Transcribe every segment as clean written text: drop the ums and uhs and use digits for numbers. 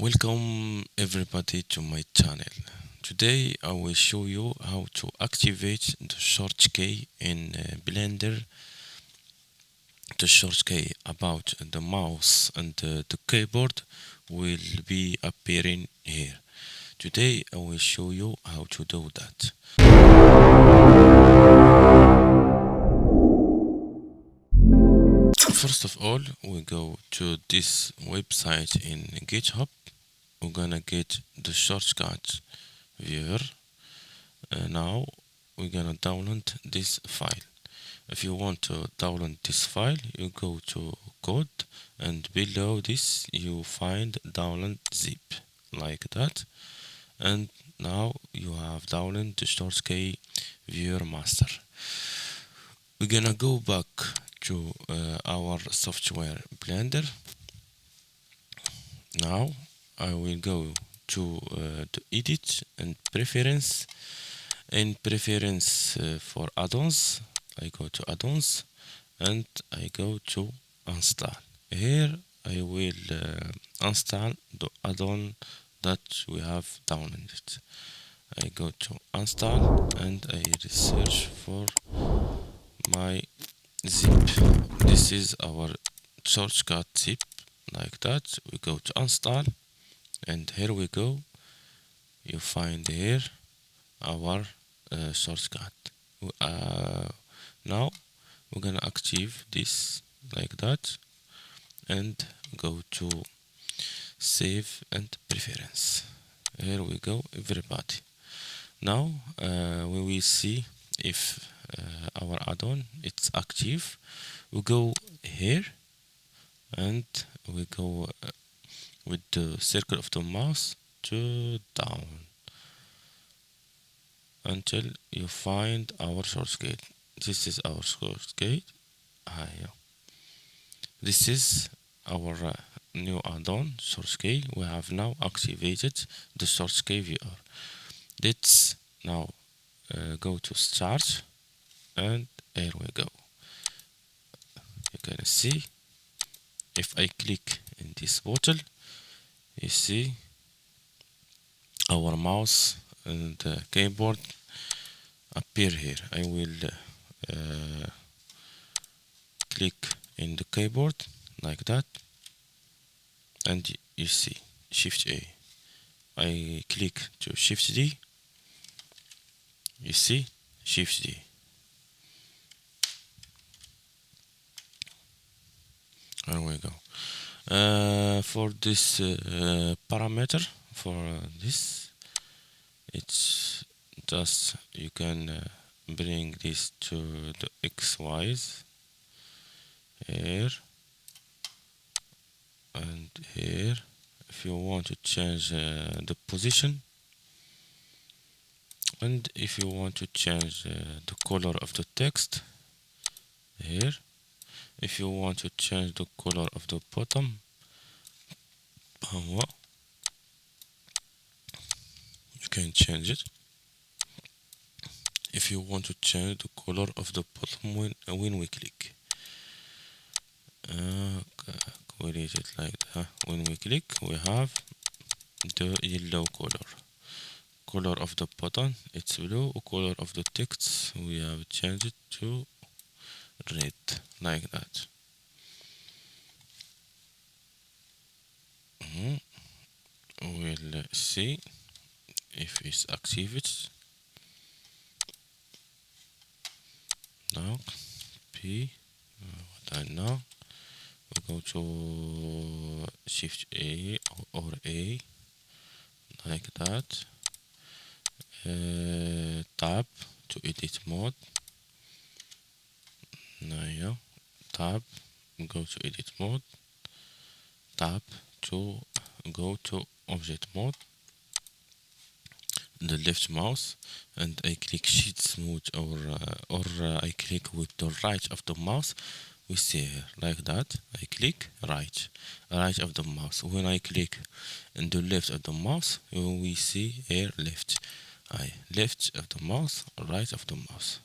Welcome everybody to my channel. Today I will show you how to activate the shortcut in Blender. The shortcut about the mouse and the keyboard will be appearing here. Today I will show you how to do that. First of all, we go to this website in GitHub. We're gonna get the shortcut Vur. Now we're gonna download this file. If you want to download this file, you go to code, and below this you find download zip like that. And now you have downloaded the shortcut Vur master. We're gonna go back to our software Blender. Now I will go to edit and preference. In preference for add-ons, I go to add-ons and I go to install. Here I will install the add-on that we have downloaded. I go to install and I search for my zip. This is our shortcut zip like that. We go to install and here we go. You find here our shortcut. Now we're gonna active this like that and go to save and preference. Here we go everybody. Now we will see if our add-on it's active. We go here and we go with the circle of the mouse to down until you find our shortcut. This is our shortcut. This is our new add-on shortcut. We have now activated the shortcut Vur. Let's now go to start and here we go. You can see if I click in this bottle, you see our mouse and the keyboard appear here. I will click in the keyboard like that and you see Shift A. I click to Shift D, you see Shift D. There we go. For this parameter, for this, it's just you can bring this to the XYs here and here. If you want to change the position, and if you want to change the color of the text here. If you want to change the color of the bottom, you can change it. If you want to change the color of the bottom when we click, create it like that. When we click, we have the yellow color of the button. It's blue. Color of the text, we have changed it to red like that. We'll see if it's activated. Now P, what I know, we go to Shift A or A like that. Tab to edit mode. Now yeah, tab, go to edit mode, tab to go to object mode, the left mouse, and I click sheet smooth or I click with the right of the mouse. We see here like that. I click right of the mouse. When I click in the left of the mouse, we see here left. Left of the mouse, right of the mouse.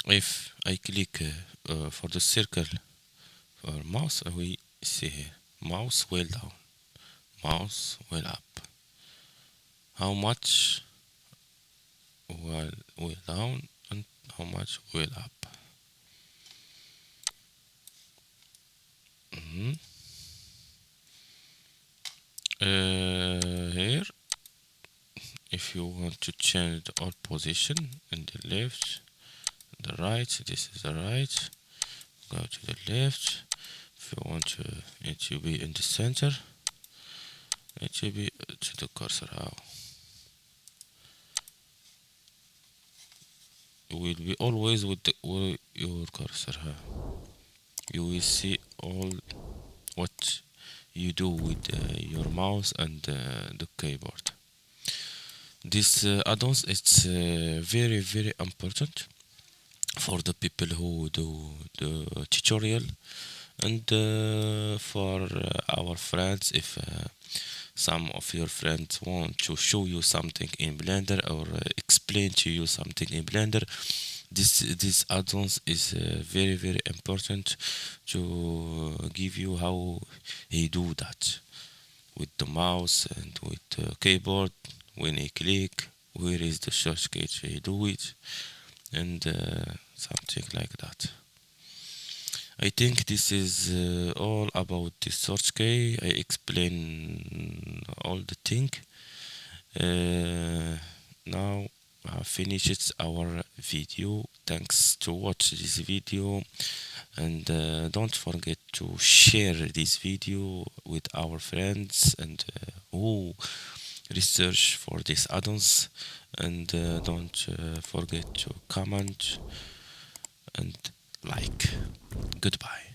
If I click for the circle for mouse, we see here mouse well down mouse will up. How much will down and how much will up. Here, if you want to change the alt position in the left, the right, this is the right, go to the left. If you want it to be in the center, it should be to the cursor. How you will be always with your cursor. You will see all what you do with your mouse and the keyboard. This add-ons, it's very important for the people who do the tutorial, and for our friends, if some of your friends want to show you something in Blender or explain to you something in Blender, this add-ons is very important to give you how he do that with the mouse and with the keyboard. When he click, where is the shortcut, he do it, and something like that. I think this is all about the SHORTKEY. I explain all the thing. Now I finished our video. Thanks to watch this video, and don't forget to share this video with our friends and who research for these add-ons, and don't forget to comment and like. Goodbye.